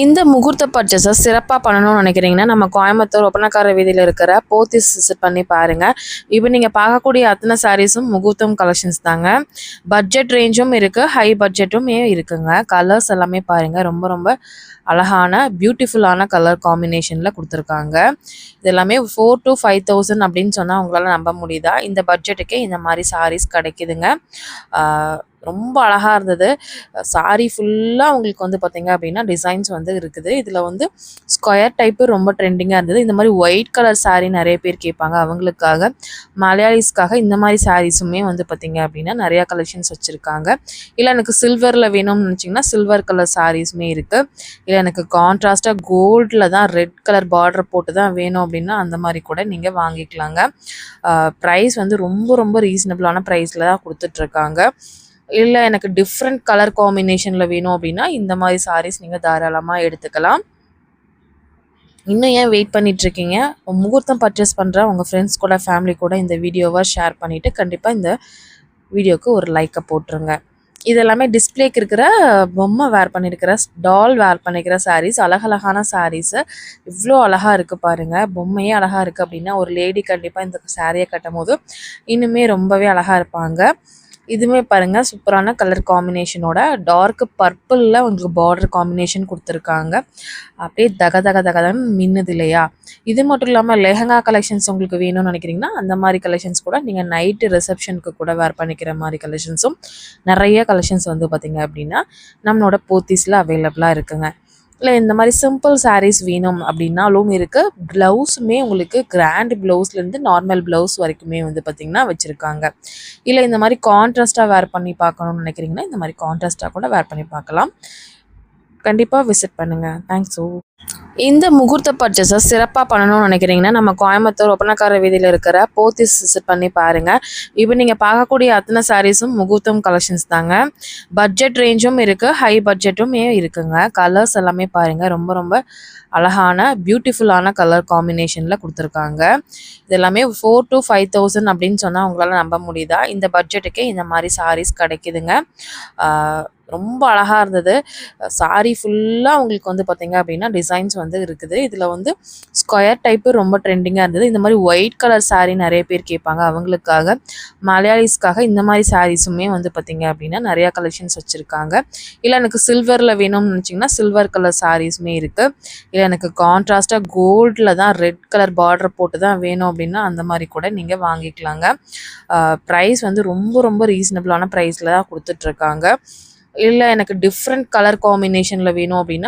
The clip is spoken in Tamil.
இந்த முகூர்த்த பர்ச்சேஸை சிறப்பாக பண்ணணும்னு நினைக்கிறீங்கன்னா நம்ம கோயம்புத்தூர் ஒப்பனக்கார வீதியில் இருக்கிற போத்தீஸ் விசிட் பண்ணி பாருங்கள். இப்போ நீங்கள் பார்க்கக்கூடிய அத்தனை சாரீஸும் முகூர்த்தம் கலெக்ஷன்ஸ் தாங்க. பட்ஜெட் ரேஞ்சும் இருக்குது, ஹை பட்ஜெட்டுமே இருக்குங்க. கலர்ஸ் எல்லாமே பாருங்கள், ரொம்ப ரொம்ப அழகான பியூட்டிஃபுல்லான கலர் காம்பினேஷனில் கொடுத்துருக்காங்க. இது எல்லாமே 4,000 to 5,000 அப்படின்னு சொன்னால் உங்களால் நம்ப முடியுதா? இந்த பட்ஜெட்டுக்கே இந்த மாதிரி சாரீஸ் கிடைக்குதுங்க. ரொம்ப அழகாக இருந்தது. சாரீ ஃபுல்லாக உங்களுக்கு வந்து பார்த்திங்க அப்படின்னா டிசைன்ஸ் வந்து இருக்குது. இதில் வந்து ஸ்கொயர் டைப்பு ரொம்ப ட்ரெண்டிங்காக இருந்தது. இந்த மாதிரி ஒயிட் கலர் சாரீ நிறைய பேர் கேட்பாங்க. அவங்களுக்காக மலையாளிஸ்க்காக இந்த மாதிரி சாரீஸுமே வந்து பார்த்திங்க அப்படின்னா நிறையா கலெக்ஷன்ஸ் வச்சுருக்காங்க. இல்லை எனக்கு சில்வரில் வேணும்னு நினச்சிங்கன்னா சில்வர் கலர் சாரீஸுமே இருக்குது. இல்லை எனக்கு கான்ட்ராஸ்ட்டாக கோல்டில் தான் ரெட் கலர் பார்டர் போட்டு தான் வேணும் அப்படின்னா அந்த மாதிரி கூட நீங்கள் வாங்கிக்கலாங்க. ப்ரைஸ் வந்து ரொம்ப ரொம்ப ரீசனபிளான ப்ரைஸில் தான் கொடுத்துட்ருக்காங்க. இல்லை எனக்கு டிஃப்ரெண்ட் கலர் காம்பினேஷனில் வேணும் அப்படின்னா இந்த மாதிரி சாரீஸ் நீங்கள் தாராளமாக எடுத்துக்கலாம். இன்னும் ஏன் வெயிட் பண்ணிகிட்ருக்கீங்க? முகூர்த்தம் பர்ச்சேஸ் பண்ணுற உங்கள் ஃப்ரெண்ட்ஸ் கூட ஃபேமிலி கூட இந்த வீடியோவை ஷேர் பண்ணிவிட்டு கண்டிப்பாக இந்த வீடியோவுக்கு ஒரு லைக்கை போட்டுருங்க. இதெல்லாமே டிஸ்பிளேக்கு இருக்கிற பொம்மை வேர் பண்ணியிருக்கிற டால் வேர் பண்ணிக்கிற சாரீஸ், அழகழகான சாரீஸு. இவ்வளோ அழகாக இருக்குது பாருங்கள். பொம்மையே அழகாக இருக்குது அப்படின்னா ஒரு லேடி கண்டிப்பாக இந்த சாரியை கட்டும் போது இன்னுமே ரொம்பவே அழகாக இருப்பாங்க. இதுவுமே பாருங்கள், சூப்பரான கலர் காம்பினேஷனோட டார்க் பர்பிளில் உங்களுக்கு பார்டர் காம்பினேஷன் கொடுத்துருக்காங்க. அப்படியே தக தக தகதன்னு மின்னுது இல்லையா? இது மட்டும் இல்லாமல் லெஹங்கா கலெக்ஷன்ஸ் உங்களுக்கு வேணும்னு நினைக்கிறீங்கன்னா அந்த மாதிரி கலெக்ஷன்ஸ் கூட நீங்கள் நைட்டு ரிசப்ஷனுக்கு கூட வேர் பண்ணிக்கிற மாதிரி கலெக்ஷன்ஸும் நிறைய கலெக்ஷன்ஸ் வந்து பார்த்திங்க அப்படின்னா நம்மளோட போத்தீஸில் அவைலபிளாக இருக்குங்க. இல்லை இந்த மாதிரி சிம்பிள் சாரீஸ் வேணும் அப்படின்னாலும் இருக்குது. ப்ளவுஸுமே உங்களுக்கு கிராண்ட் ப்ளவுஸ்லேருந்து நார்மல் ப்ளவுஸ் வரைக்குமே வந்து பார்த்திங்கன்னா வச்சுருக்காங்க. இல்லை இந்த மாதிரி கான்ட்ராஸ்ட்டாக வேர் பண்ணி பார்க்கணுன்னு நினைக்கிறீங்கன்னா இந்த மாதிரி கான்ட்ராஸ்ட்டாக கூட வேர் பண்ணி பார்க்கலாம். கண்டிப்பாக விசிட் பண்ணுங்கள். தேங்க்ஸ். இந்த முகூர்த்த பர்ச்சேஸை சிறப்பாக பண்ணணும்னு நினைக்கிறீங்கன்னா நம்ம கோயம்புத்தூர் ஒப்பனக்கார வீதியில் இருக்கிற போத்தீஸ் விசிட் பண்ணி பாருங்கள். இப்போ நீங்கள் பார்க்கக்கூடிய அத்தனை சாரீஸும் முகூர்த்தம் கலெக்ஷன்ஸ் தாங்க. பட்ஜெட் ரேஞ்சும் இருக்குது, ஹை பட்ஜெட்டுமே இருக்குங்க. கலர்ஸ் எல்லாமே பாருங்கள், ரொம்ப ரொம்ப அழகான பியூட்டிஃபுல்லான கலர் காம்பினேஷனில் கொடுத்துருக்காங்க. இது எல்லாமே 4,000 to 5,000 அப்படின்னு சொன்னால் உங்களால் நம்ப முடியுதா? இந்த பட்ஜெட்டுக்கே இந்த மாதிரி சாரீஸ் கிடைக்குதுங்க. ரொம்ப அழகாக இருந்தது. சாரீ ஃபுல்லாக உங்களுக்கு வந்து பார்த்திங்க அப்படின்னா டிசைன்ஸ் வந்து இருக்குது. இதில் வந்து ஸ்கொயர் டைப்பு ரொம்ப ட்ரெண்டிங்காக இருந்தது. இந்த மாதிரி ஒயிட் கலர் சாரீ நிறைய பேர் கேட்பாங்க. அவங்களுக்காக மலையாளிஸ்க்காக இந்த மாதிரி சாரீஸுமே வந்து பார்த்திங்க அப்படின்னா நிறையா கலெக்ஷன்ஸ் வச்சுருக்காங்க. இல்லை எனக்கு சில்வரில் வேணும்னு நினச்சிங்கன்னா சில்வர் கலர் சாரீஸுமே இருக்குது. இல்லை எனக்கு கான்ட்ராஸ்ட்டாக கோல்டில் தான் ரெட் கலர் பார்டர் போட்டு தான் வேணும் அப்படின்னா அந்த மாதிரி கூட நீங்கள் வாங்கிக்கலாங்க. ப்ரைஸ் வந்து ரொம்ப ரொம்ப ரீசனபிளான ப்ரைஸில் தான் கொடுத்துட்ருக்காங்க. இல்லை எனக்கு டிஃப்ரெண்ட் கலர் காம்பினேஷனில் வேணும் அப்படின்னா